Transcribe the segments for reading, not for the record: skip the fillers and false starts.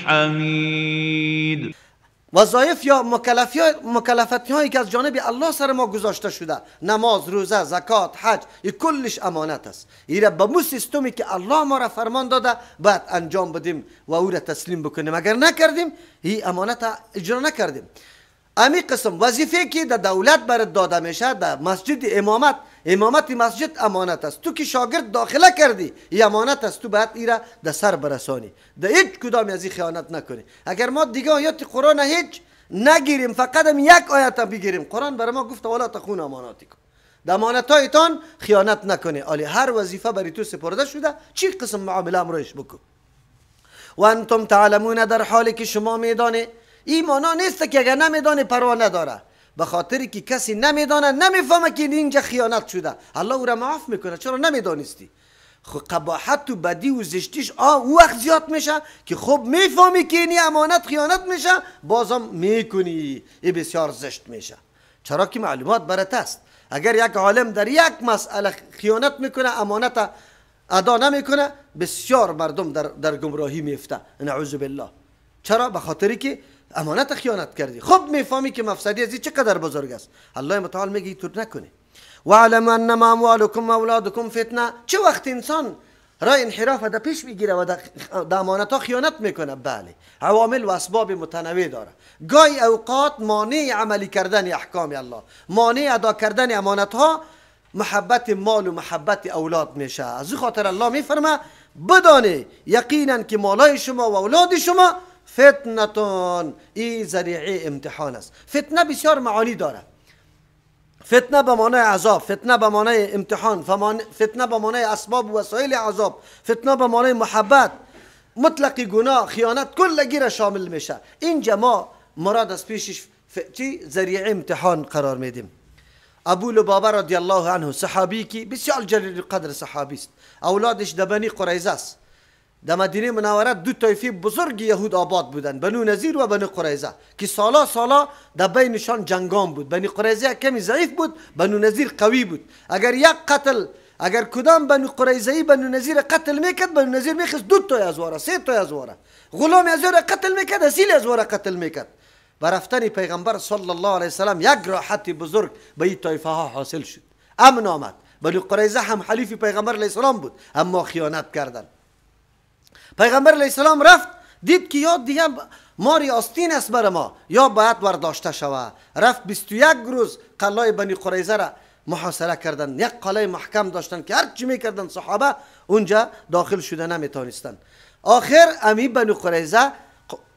الحمید. وظایف یا مکلفیت هایی که از جانب الله سر ما گذاشته شده، نماز، روزه، زکات، حج، این کلش امانت است. این به مو سیستمی که الله ما را فرمان داده باید انجام بدیم و او را تسلیم بکنیم. اگر نکردیم این امانت اجرا نکردیم. امی قسم وظیفه که در دولت برات داده میشه، در مسجد امامت مسجد امانت است. تو که شاگرد داخله کردی این امانت است، تو باید ایره در سر برسانی، در هیچ کدام از این خیانت نکنی. اگر ما دیگه آیات قرآن هیچ نگیریم، فقط هم یک آیت بگیریم، قرآن برای ما گفت ولا تخونوا اماناتکم، در امانتایتان خیانت نکنی. علی هر وظیفه برای تو سپرده شده، چی قسم معامله امروش بکن. و انتم تعلمون، در حالی که شما میدانی. این مانا نیست که اگر نمیدانی پروا نداره، به خاطری که کسی نمیدانه نمیفهمه که اینجا خیانت شده، الله او را معاف میکنه. چرا نمیدانستی؟ خب قباحت و بدی و زشتیش او وقت زیاد میشه که خب میفهمی که این امانت خیانت میشه، بازم میکنی، این بسیار زشت میشه. چرا که معلومات برات است. اگر یک عالم در یک مسئله خیانت میکنه، امانت ادا نمیکنه، بسیار مردم در گمراهی میفته، نعوذ بالله. چرا؟ به خاطری که امانت خیانت کردی. خب میفهمی که مفسدی از این چقدر بزرگ است. الله متعال میگه اینطور نکنی. واعلم انما اموالکم و اولادکم فتنه. چه وقت انسان راه انحراف در پیش میگیره و در امانت ها خیانت میکنه؟ بله، عوامل و اسباب متنوع داره. گاهی اوقات مانع عملی کردن احکام الله، مانع ادا کردن امانت ها محبت مال و محبت اولاد میشه. از این خاطر الله میفرمه بدانه یقینا که مالای شما و اولاد شما فتنتون، این ذریعه امتحان است. فتنه بسیار معانی داره. فتنه به معنای عذاب، فتنه به معنای امتحان، فتنه به معنای اسباب و وسایل عذاب، فتنه به معنای محبت، مطلق گناه، خیانت، کلگی را شامل میشه. اینجا ما مراد از پیشش ذریعه امتحان قرار میدیم. ابو لبابه رضی الله عنه، صحابی که بسیار جلیل قدر صحابی است، اولادش در بنی قریظه است. در مدینه منوره دو طایفه بزرگ یهود آباد بودند، بنو نذیر و بنو قریظه، که سالا در بینشان جنگام بود. بنو قریظه کمی ضعیف بود، بنو نذیر قوی بود. اگر کدام بنو قریظه بنو نذیر قتل میکرد، بنو نذیر میخست 2 تا از واره، 3 تا از واره، غلام از واره قتل میکرد، اصیل از واره قتل میکرد. و رفتن پیغمبر صلی الله علیه وسلم یک راحت بزرگ به این طایفه ها حاصل شد. امن آمد. بنو قریظه هم حلیف پیغمبر علیه السلام بود، اما خیانت کردند. پیغمبر علیه السلام رفت، دید که یا دیگه ماری آستین است بر ما، یا باید ورداشته شود. رفت 21 روز قلعه بنی قریظه را محاصره کردند. یک قلعه محکم داشتن که هر چی میکردن صحابه اونجا داخل شده نمیتونستن. آخر امی بنی قریظه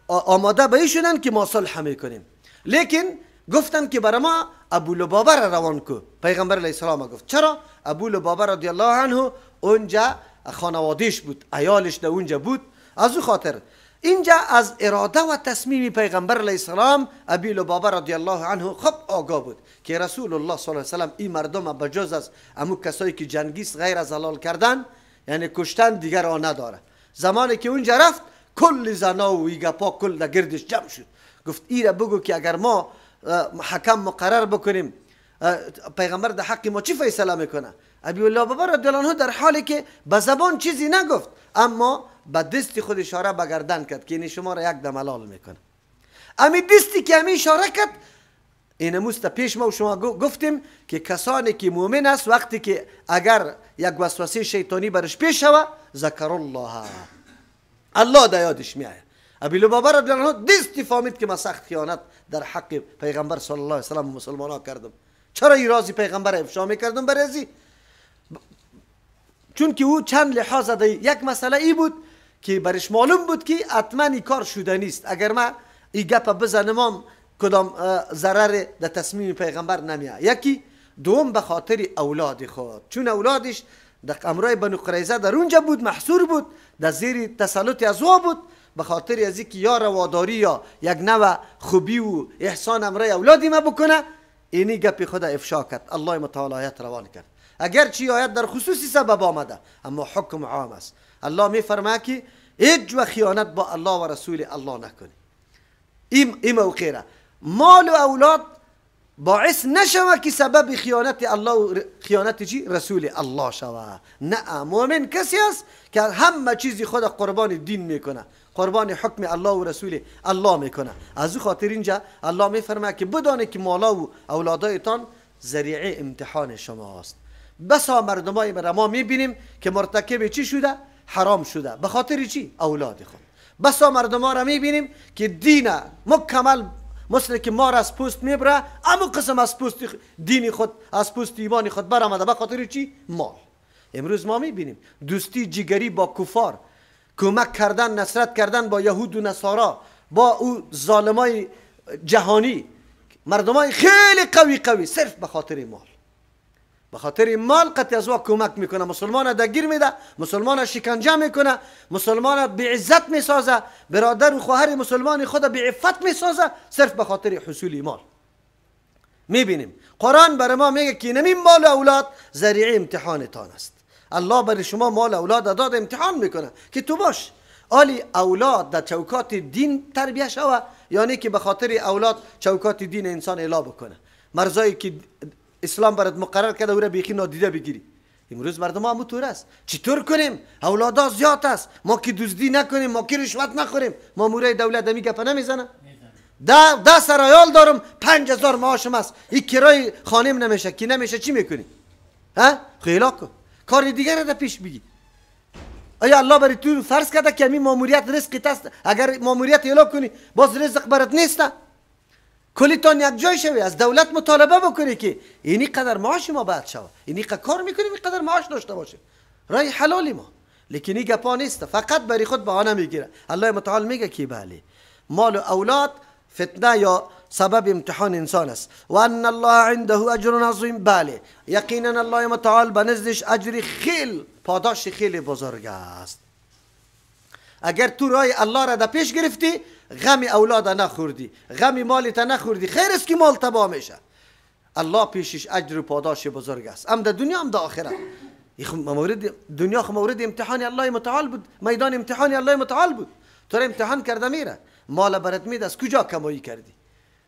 آماده به این شدن که ما صلح میکنیم، لیکن گفتن که برای ما ابو لبابه را روان کو. پیغمبر علیه السلام گفت چرا؟ ابو لبابه رضی الله عنه اونجا خانوادهش بود، عیالش در اونجا بود. از او خاطر اینجا از اراده و تصمیم پیغمبر علیه السلام ابو لبابه رضی الله عنه خب آگاه بود که رسول الله صلی الله علیه و سلم این مردم بجز از امو کسایی که جنگیست غیر از حلال کردن، یعنی کشتن، دیگر آن نداره. زمانی که اونجا رفت کل زنا و گپا کل در گردش جمع شد. گفت ایره بگو که اگر ما حکم مقرر بکنیم، پیغمبر در حق ما چی فیصله میکنه؟ ابی لبابه رضی الله عنه در حالی که به زبان چیزی نگفت، اما به دست خود اشاره به گردن کرد که این شما را یک دم حلال میکنه. امی دستی که امی اشاره کرد، این موست پیش ما و شما گفتیم که کسانی که مؤمن است وقتی که اگر یک وسوسه شیطانی برش پیش شود، ذکر الله در یادش میآید. ابی لبابه رضی الله عنه دستی فهمید که من سخت خیانت در حق پیغمبر صلی الله علیه و سلم و مسلمانان کردم. چرا این رازی پیغمبر افشا میکردم برای؟ چون که او چند لحاظ داره. یک مسئله ای بود که برش معلوم بود که حتما این کار شده نیست، اگر ما این گپ بزنم کدام ضرر در تصمیم پیغمبر نمیاد. یکی دوم به خاطر اولاد خود، چون اولادش در امرای بنو قریظه در اونجا بود، محصور بود، در زیر تسلط از او بود. به خاطر از اینکه یا رواداری یا یک نوع خوبی و احسان امرای اولادی ما بکنه، اینی گپ خود افشا کرد. الله متعال آیت روان کرد. اگرچه آیت در خصوصی سبب آمده، اما حکم عام است. الله میفرماید که هیچ و خیانت با الله و رسول الله نکنی. این موقع را مال و اولاد باعث نشوه که سبب خیانت الله و خیانت چی؟ رسول الله شوه. نه، مؤمن کسی است که همه چیزی خود قربان دین میکنه، قربان حکم الله و رسول الله میکنه. از او خاطر اینجا الله میفرماید که بدانید که مالا و اولادایتان ذریعه امتحان شماست. بسا مردمای ما میبینیم که مرتکب چی شده؟ حرام شده. به خاطر چی؟ اولاد خود. بسا مردما را میبینیم که دین مکمل مثل که مار از پوست میبره، اما قسم از پوست دین خود، از پوست ایمان خود برآمده. به خاطر چی؟ مال. امروز ما میبینیم دوستی جگری با کفار، کمک کردن، نصرت کردن با یهود و نصارا، با او ظالمای جهانی، مردمای خیلی قوی قوی، صرف به خاطر مال. به خاطر مال قطع از وا کمک میکنه، مسلمان دگیر میده، مسلمان شکنجه میکنه، مسلمان به عزت میسازه، برادر و خواهر مسلمان خود به عفت میسازه، صرف به خاطر حصول مال. میبینیم قرآن برای ما میگه که نمی مال اولاد ذریعه امتحانتان است. الله برای شما مال اولاد داد امتحان میکنه که تو باش آلی اولاد در چوکات دین تربیه شوه، یعنی که به خاطر اولاد چوکات دین انسان اعلا بکنه. مرزایی که اسلام برات مقرر کرده او را بیخی نادیده بگیری. امروز مردم هم طور است. چطور کنیم؟ اولادا زیاد است، ما که دزدی نکنیم، ما که رشوت نخوریم. مامورای دولت می گپ نمیزنه؟ 10 سرایال دارم، 5000 معاشم است، این کرای خانم نمیشه، کی نمیشه، چی میکنی؟ ها؟ خیلا کن، کار دیگر را پیش بگی. آیا الله برای تو فرض کرده که همین ماموریت رزقت است؟ اگر ماموریت اعلا کنی باز رزق برات نیست؟ کلیتان یک جای شوی، از دولت مطالبه بکنی که اینی قدر معاش ما باید شود، اینی قدر کار میکنیم، این قدر معاش داشته باشه. رای حلالی ما، لیکن این گپا نیست، فقط برای خود بهانه میگیره. الله متعال میگه که بله، مال و اولاد فتنه یا سبب امتحان انسان است. و ان الله عنده اجر عظیم. بله، یقینا الله متعال به نزدش اجر خیل، پاداش خیلی بزرگ است. اگر تو رای الله را در پیش گرفتی، غم اولاد نخوردی، غم مالت نخوردی، خیر است که مال تباه میشه. الله پیشش اجر و پاداش بزرگ است، هم در دنیا هم در آخرت. مورد دنیا خو مورد امتحان الله متعال بود، میدان امتحان الله متعال بود. تو را امتحان کرده میره، مال برات میده، از کجا کمایی کردی،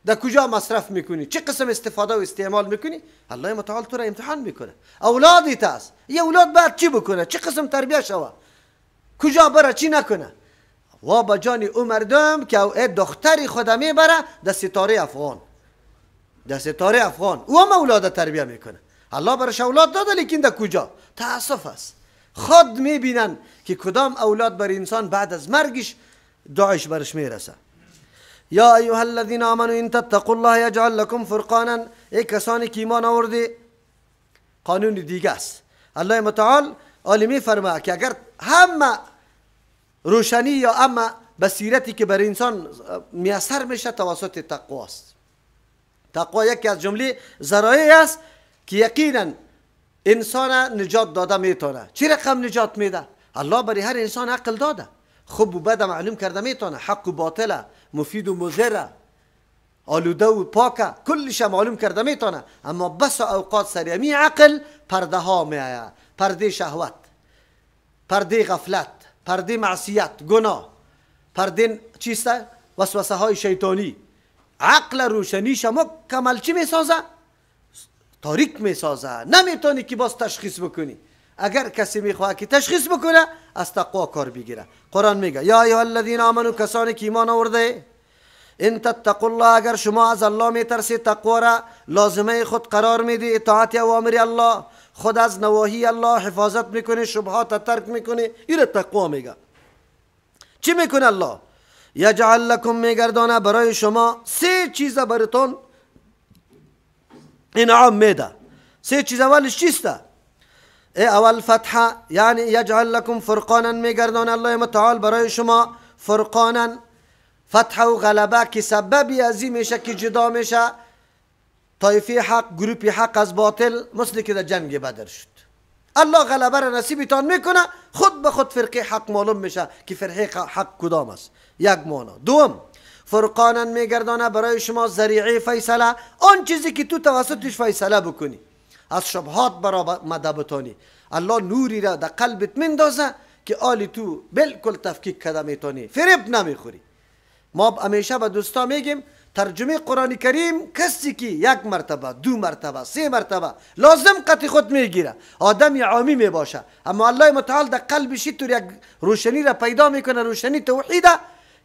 در کجا مصرف میکنی، چه قسم استفاده و استعمال میکنی، الله متعال تو را امتحان میکنه. اولادت است، یه اولاد باید چی بکنه، چه قسم تربیه شوه، کجا بره، چی نکنه. و با جان او مردم که دختری خود میبره در ستاره افغان، در ستاره افغان او هم اولاد تربیه میکنه. الله برش اولاد داده، لیکن در کجا؟ تاسف است. خود میبینن که کدام اولاد بر انسان بعد از مرگش دعایش برش میرسه. یا ایها الذین آمنوا ان تتقوا الله یجعل لكم فرقانا. ای کسانی که ایمان آوردی، قانون دیگه است. الله متعال عالمی فرماید که اگر همه روشنی یا اما بصیرتی که بر انسان میسر میشه توسط تقوا است. تقوا یکی از جمله ذرایع است که یقینا انسان نجات داده میتونه. چه رقم نجات میده؟ الله برای هر انسان عقل داده، خوب و بد معلوم کرده میتونه، حق و باطل، مفید و مضر، آلوده و پاکه، کلش معلوم کرده میتونه. اما بس اوقات سر می عقل پرده ها میآید، پرده شهوت، پرده غفلت، پرده معصیت، گناه، پرده چیست؟ وسوسه های شیطانی. عقل روشنیش مکمل چی میسازه؟ تاریک میسازه، نمیتونی که باز تشخیص بکنی. اگر کسی میخواد که تشخیص بکنه، از تقوا کار بگیره. قرآن میگه یا ایها الذین آمنوا، کسانی که ایمان آورده، ان تتقوا الله، اگر شما از الله میترسید، تقوا را لازمه خود قرار میدی، اطاعت اوامر الله، خود از نواهی الله حفاظت میکنه، شبهات ترک میکنه، این تقوا میگه. چی میکنه الله؟ یجعل لکم، میگردانه برای شما 3 چیز براتون انعام میده. 3 چیز اولش چیسته؟ اول فتح، یعنی یجعل لکم فرقانا، میگردانه الله متعال برای شما فرقانا، فتح و غلبه که سببی ازی میشه که جدا میشه طایفه حق، گروپ حق از باطل، مثل که در جنگ بدر شد. الله غلبه را نصیبتان میکنه، خود به خود فرقه حق معلوم میشه که فرقه حق کدام است. یک معنا. دوم، فرقانا میگردانه برای شما ذریعه فیصله، آن چیزی که تو توسطش فیصله بکنی، از شبهات برآمده بتانی. الله نوری را در قلبت مندازه که آلی تو بالکل تفکیک کده میتونی، فریب نمیخوری. ما همیشه به دوستا میگیم ترجمه قرآن کریم کسی که یک مرتبه، دو مرتبه، سه مرتبه لازم قطع خود میگیره آدم عامی میباشه، اما الله متعال در قلبش طور یک روشنی را پیدا میکنه، روشنی توحیده،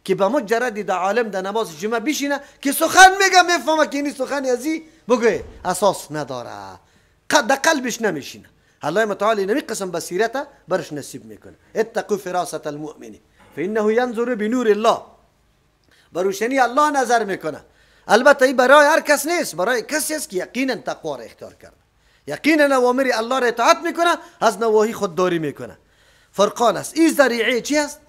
که به مجرد در عالم در نماز جمعه بشینه که سخن میگه میفهمه که اینی سخن ازی بگه اساس نداره، در قلبش نمیشینه. الله متعال اینمی قسم بصیرت برش نصیب میکنه. اتقوا فراست المؤمن فانه ینظر بنور الله، بر روشنی الله نظر میکنه. البته این برای هر کس نیست، برای کسی است که یقینا تقوا را اختیار کرده، یقینا اوامر الله را اطاعت میکنه، از نواهی خودداری میکنه. فرقان است. این ذریعه چی است؟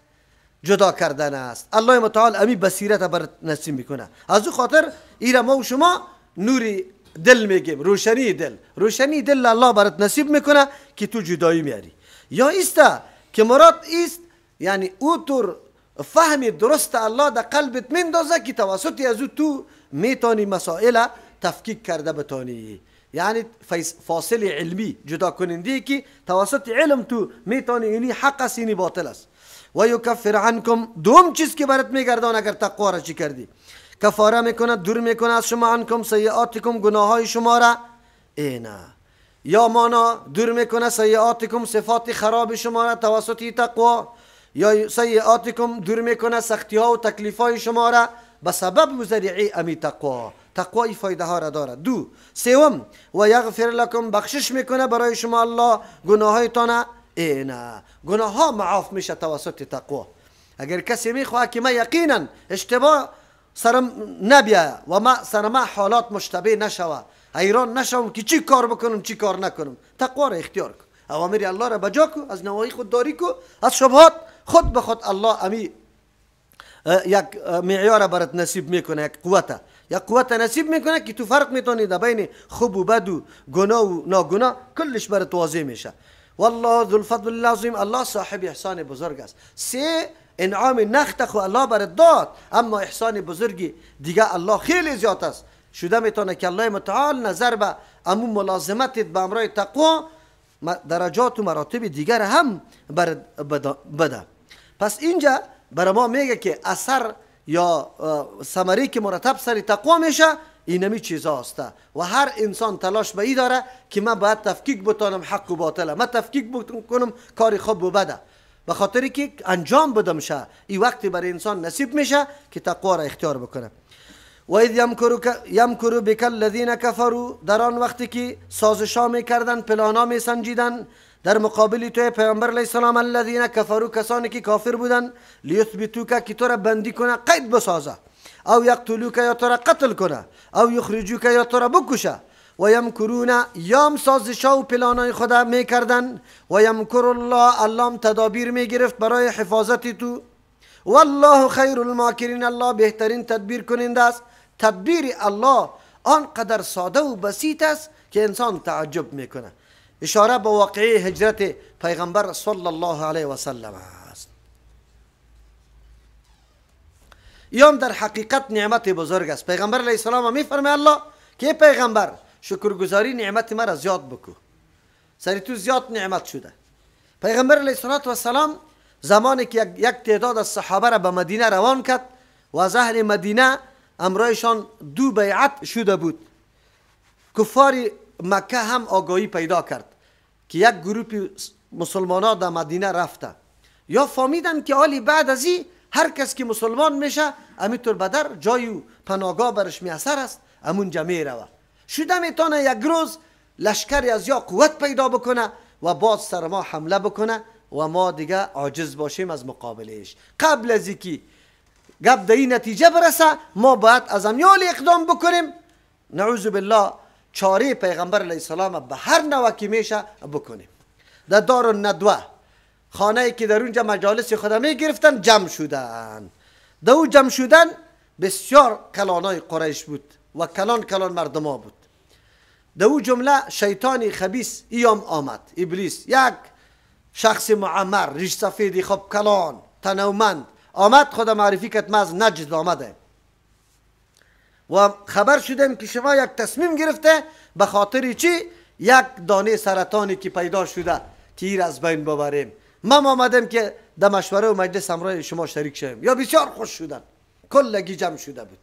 جدا کردن است. الله متعال امی بصیرت بر نصیب میکنه. از او خاطر ایرا ما و شما نوری دل میگیم، روشنی دل، روشنی دل الله برات نصیب میکنه که تو جدایی میاری. یا ایستا که مراد ایست یعنی او طور فهم درست الله در قلبت میندازه که توسط از او تو میتونی مسائل تفکیک کرده بتانی، یعنی فاصله علمی جدا کننده که توسط علم تو میتونی اینی حق است اینی باطل است. و یکفر عنکم، دوم چیز که برات میگردان اگر تقوا را چی کردی، کفاره میکنه، دور میکنه از شما، عنکم سیئاتکم، گناههای شما را، اینا یا مانا دور میکنه سیئاتکم، صفات خراب شما را توسط تقوا، یا سیئاتکم دور میکنه سختی ها و تکلیف های شما را به سبب ذریعه امی تقوا. تقوا ای فایده ها را دارد. دو سوم و یغفر لکم، بخشش میکنه برای شما الله گناه هایتان، اینا گناه ها معاف میشه توسط تقوا. اگر کسی میخواه که ما یقینا اشتباه سرم نبیه و ما سرم حالات مشتبه نشوه، حیران نشوم که چی کار بکنم چی کار نکنم، تقوا را اختیار کن، اوامر الله را بجا کن، از نواهی خود داری کن، از شبهات خود به خود الله امی یک معیار برات نصیب میکنه، یک قوت نصیب میکنه که تو فرق میتونی در بین خوب و بد و گناه و ناگناه کلش برات واضح میشه. والله ذو الفضل العظیم، الله صاحب احسان بزرگ است. سه انعام نخت خو الله برات داد، اما احسان بزرگی دیگه الله خیلی زیاد است. شده میتونه که الله متعال نظر به امون ملازمتت به امرای تقوا درجات و مراتب دیگر هم بده. پس اینجا برای ما میگه که اثر یا ثمری که مرتب سر تقوا میشه اینمی چیزا هست و هر انسان تلاش به این داره که من باید تفکیک بتانم حق و باطله، من تفکیک بکنم کاری خوب و بده، به خاطری که انجام بدم شه. این وقتی برای انسان نصیب میشه که تقوا را اختیار بکنه. و اذ یمکر بک الذین کفروا، در آن وقتی که سازشا میکردن، پلانا میسنجیدن در مقابل توی پیامبر علیه السلام، الذین کفروا، کسانی که کافر بودن، لیثبتوک، که تو را بندی کنه، قید بسازه، او یقتلوک، یا تو را قتل کنه، او یخرجوک، یا تو را بکشه، و یمکرون، یام سازشا و پلانای خدا میکردن، و یمکر الله، الله تدابیر میگرفت برای حفاظت تو، والله خیر الماکرین، الله بهترین تدبیر کننده است. تدبیر الله آنقدر ساده و بسیط است که انسان تعجب میکنه. اشاره به واقعه هجرت پیغمبر صلی الله علیه و سلم است. این در حقیقت نعمت بزرگ است. پیغمبر علیه السلام میفرمه الله که پیغمبر شکرگزاری نعمت مرا زیاد بکو، سری تو زیاد نعمت شده. پیغمبر علیه السلام زمانی که یک تعداد از صحابه را به مدینه روان کرد و از اهل مدینه امرایشان دو بیعت شده بود، کفار مکه هم آگاهی پیدا کرد که یک گروه مسلمانان در مدینه رفته، یا فهمیدن که حالی بعد از این هر کس که مسلمان میشه همینطور بدر جای و پناهگاه برش میسر است، همونجا میروه. شده میتونه یک روز لشکری از یا قوت پیدا بکنه و باز سر ما حمله بکنه و ما دیگه عاجز باشیم از مقابلش. قبل از اینکه گپ در این نتیجه برسه ما باید از امیال اقدام بکنیم، نعوذ بالله چاره پیغمبر علیه السلام به هر نوع که میشه بکنیم. در دار الندوه، خانه که در اونجا مجالس خدا می گرفتن، جمع شدن. در او جمع شدن بسیار کلانای قریش بود و کلان مردم ها بود. در او جمله شیطانی خبیث ایام آمد، ابلیس، یک شخص معمر، ریش سفیدی، خب کلان تنومند آمد، خدا معرفی کرد ما از نجد آمده و خبر شدیم که شما یک تصمیم گرفته به خاطر چی؟ یک دانه سرطانی که پیدا شده تیر از بین ببریم. ما آمدیم که در مشوره و مجلس همراه شما شریک شویم. یا بسیار خوش شدن، کلگی جمع شده بود.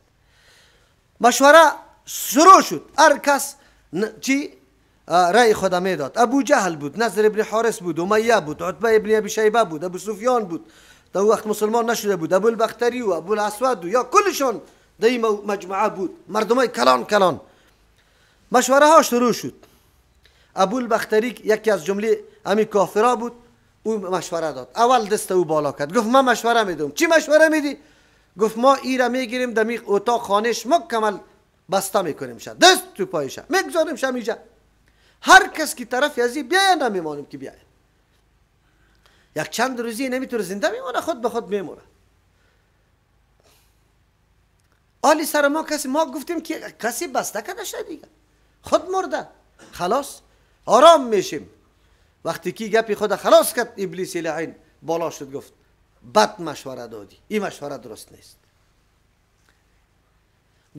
مشوره شروع شد. هر کس چی رأی خود میداد. ابو جهل بود، نضر ابن حارث بود، امیه بود، عتبه ابن ابی شیبه بود، ابو سفیان بود، در وقت مسلمان نشده بود، ابو البختری و ابو الاسود و یا کلشون در این مجموعه بود. مردمای کلان کلان. مشوره ها شروع شد. ابو البختری یکی از جمله همین کافرا بود. او مشوره داد. اول دست او بالا کرد، گفت من مشوره میدم. چی مشوره میدی؟ گفت ما ای را میگیریم دمی اتاق خانش مکمل بسته میکنیم شد، دست تو پایشه میگذاریم شمیجه. هر کس کی طرف ازی بیاید نمیمانیم که بیاید. یک چند روزی نمیتونه زنده میمونه، خود به خود میمونه. آلی سر ما کسی، ما گفتیم که کسی بسته کرده شد دیگه، خود مرده، خلاص آرام میشیم. وقتی که گپی خود خلاص کرد ابلیس لعین بالا شد گفت بد مشوره دادی، این مشوره درست نیست.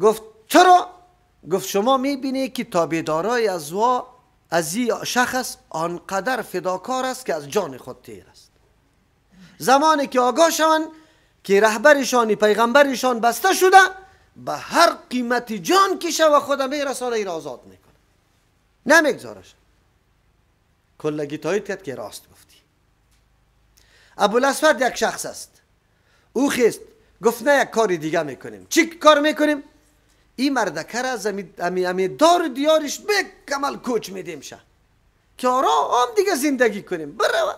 گفت چرا؟ گفت شما میبینی که تابعدارای از این شخص آنقدر فداکار است که از جان خود تیر است. زمانی که آگاه شوند که رهبرشان پیغمبرشان بسته شده، به هر قیمت جان کشه و خود میرسانه ای را آزاد میکنه، نمیگذارش. کلگی تایید کرد که راست گفتی. ابوالاسود یک شخص است. او خیست گفت نه یک کاری دیگه میکنیم. چی کار میکنیم؟ این مردکه را امی دار دیارش بکمل کوچ میدیم شه که آرام دیگه زندگی کنیم. برو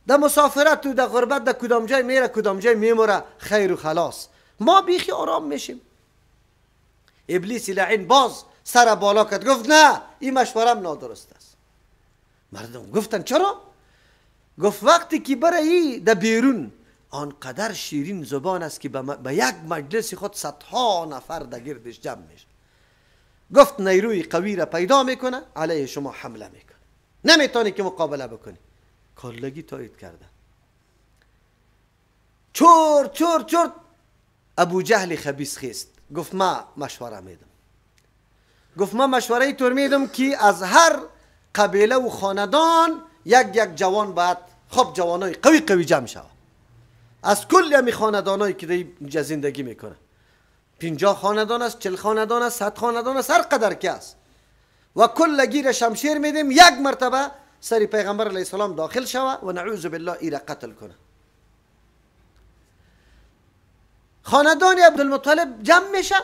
در مسافرت تو در غربت در کدام جای میره کدام جای میموره، خیر و خلاص، ما بیخی آرام میشیم. ابلیس لعین باز سر بالا کرد گفت نه این مشورم نادرست است. مردم گفتن چرا؟ گفت وقتی که برای در بیرون آنقدر شیرین زبان است که به یک مجلس خود صدها نفر در گردش جمع میشه. گفت نیروی قوی را پیدا میکنه، علیه شما حمله میکنه، نمیتونی که مقابله بکنی. کلگی تایید کرده. چور ابو جهل خبیث خیست گفت ما مشوره میدم. گفت ما مشوره ای طور میدم که از هر قبیله و خاندان یک جوان باید، خب جوانای قوی جمع شود. از کل همی خاندانایی که در اینجا زندگی میکنه، 50 خاندان است، 40 خاندان است، 100 خاندان است، هر قدر که است، و کل گیر شمشیر میدیم یک مرتبه سری پیغمبر علیه السلام داخل شوه و نعوذ بالله ای را قتل کنه. خاندان عبدالمطلب جمع میشه.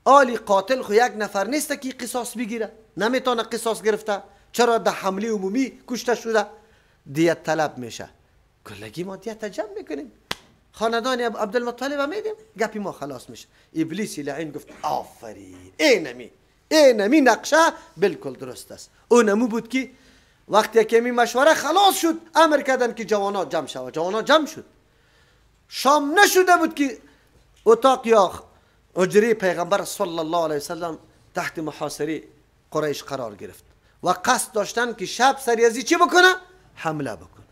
آلی قاتل خو یک نفر نیست که قصاص بگیره، نمیتونه قصاص گرفته، چرا در حمله عمومی کشته شده، دیت طلب میشه. کلگی ما دیت جمع میکنیم، خاندان عبدالمطلب میدیم، گپی ما خلاص میشه. ابلیس لعین گفت آفرین، اینمی نقشه بالکل درست است. اونمو بود که وقتی که می مشوره خلاص شد امر کردن که جوانا جمع شود. جوانا جمع شد. شام نشده بود که اتاق یا حجره پیغمبر صلی الله علیه وسلم تحت محاصره قریش قرار گرفت و قصد داشتن که شب سریازی چی بکنه؟ حمله بکنه.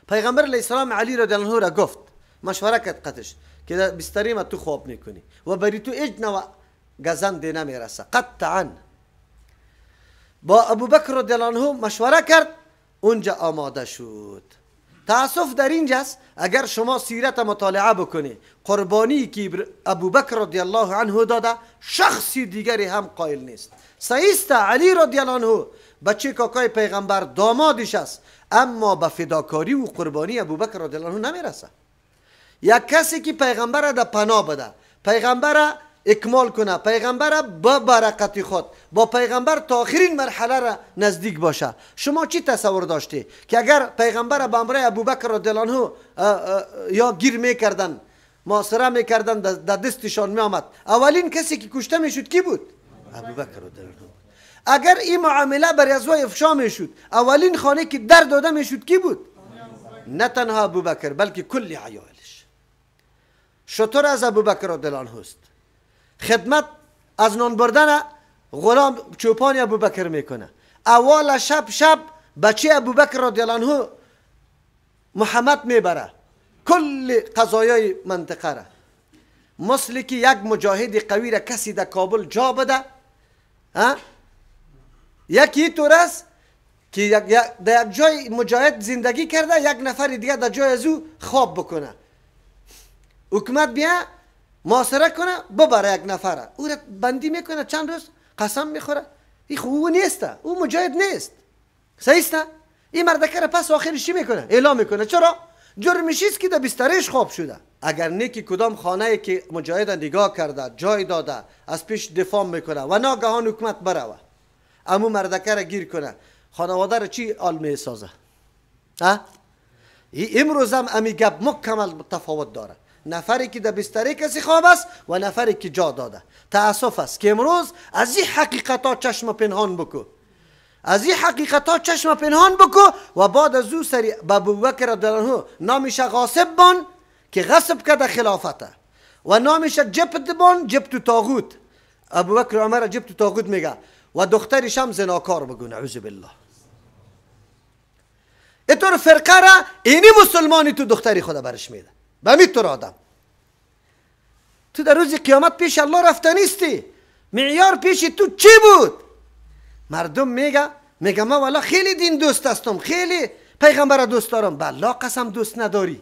پیغمبر علیه السلام علی رضی الله عنه را گفت، مشوره کرد قدش که در بستری ما تو خواب میکنی و بری تو اج نوع گزنده نمیرسه قطعا. با ابو بکر رضی الله عنه مشوره کرد، اونجا آماده شد. تاسف در اینجاست اگر شما سیرت مطالعه بکنی، قربانی که ابو بکر رضی الله عنه داده شخصی دیگری هم قائل نیست. سیست علی رضی الله عنه بچه کاکای پیغمبر دامادش است، اما به فداکاری و قربانی ابو بکر رضی الله عنه نمیرسه. یک کسی که پیغمبر را در پناه بده، پیغمبر را اکمال کنه، پیغمبر با برکت خود با پیغمبر تا آخرین مرحله را نزدیک باشه. شما چی تصور داشتی که اگر پیغمبر به امر ابوبکر رضی الله عنه یا گیر میکردن، محاصره میکردن، در دستشان میآمد، اولین کسی که کشته میشد کی بود؟ ابوبکر رضی الله عنه. اگر این معامله بر ازوای افشا میشد، اولین خانه که در داده میشد کی بود؟ نه تنها ابوبکر بلکه کل عیالش. شطور از ابوبکر رضی الله عنه است. خدمت از نان بردن غلام چوپان ابوبکر میکنه. اول شب بچه ابوبکر رضی الله عنه محمد میبره کل قضایای منطقه را، مثل که یک مجاهد قوی را کسی در کابل جا بده، یکی طور است که در یک جای مجاهد زندگی کرده، یک نفر دیگه در جای از او خواب بکنه. حکومت بیا محاصره کنه ببره یک نفره او را بندی میکنه چند روز قسم میخوره این خوب او نیسته او مجاهد نیست صحیح است این مردکه را پس آخرش چی میکنه اعلام میکنه چرا جرمش است که در بسترش خواب شده اگر نیکی کدام خانه ای که مجاهد نگاه کرده جای داده از پیش دفاع میکنه و ناگهان حکومت بروه امو مردکه را گیر کنه خانواده را چی حال میسازه امروز هم امی گپ مکمل تفاوت داره نفری که در بستری کسی خواب است و نفری که جا داده تاسف است که امروز از این حقیقتا چشم پنهان بکو از این حقیقتا چشم پنهان بکو و بعد از او سری ابوبکر رضی الله عنه نامش غاصب بان که غصب کرده خلافته و نامش جبت بان جبت طاغوت ابوبکر عمر جبت طاغوت میگه و دخترش هم زناکار بگو نعوذ بالله اینطور فرقه را اینی مسلمانی تو دختری خدا برش میده به میتور آدم تو در روز قیامت پیش الله رفته نیستی معیار پیش تو چی بود مردم میگه ما والا خیلی دین دوست هستم خیلی پیغمبر دوست دارم بالله قسم دوست نداری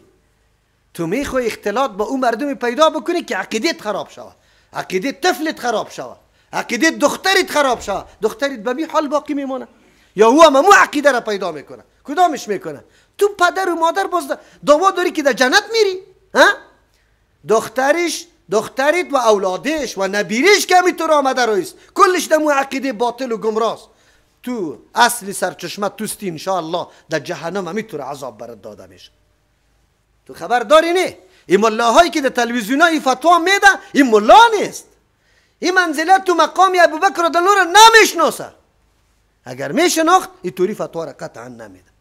تو میخوای اختلاط با اون مردمی پیدا بکنی که عقیدت خراب شود عقیدت طفلت خراب شود عقیدت دخترت خراب شود دخترت به می حال باقی میمونه یا او هم عقیده را پیدا میکنه کدامش میکنه تو پدر و مادر باز دعوا داری که در جنت میری دخترت و اولادش و نبیرش که همینطور آمده رویست کلش دمو عقیده باطل و گمراست تو اصلی سرچشمت توستی انشاءالله در جهنم همینطور عذاب برات داده میشه تو خبر داری نه این ملاهایی که در تلویزیون ها این فتوا میده این ملا نیست این منزلت تو مقام ابوبکر رضی الله عنه نمیشناسه اگر میشناخت این طوری فتوا را قطعا نمیده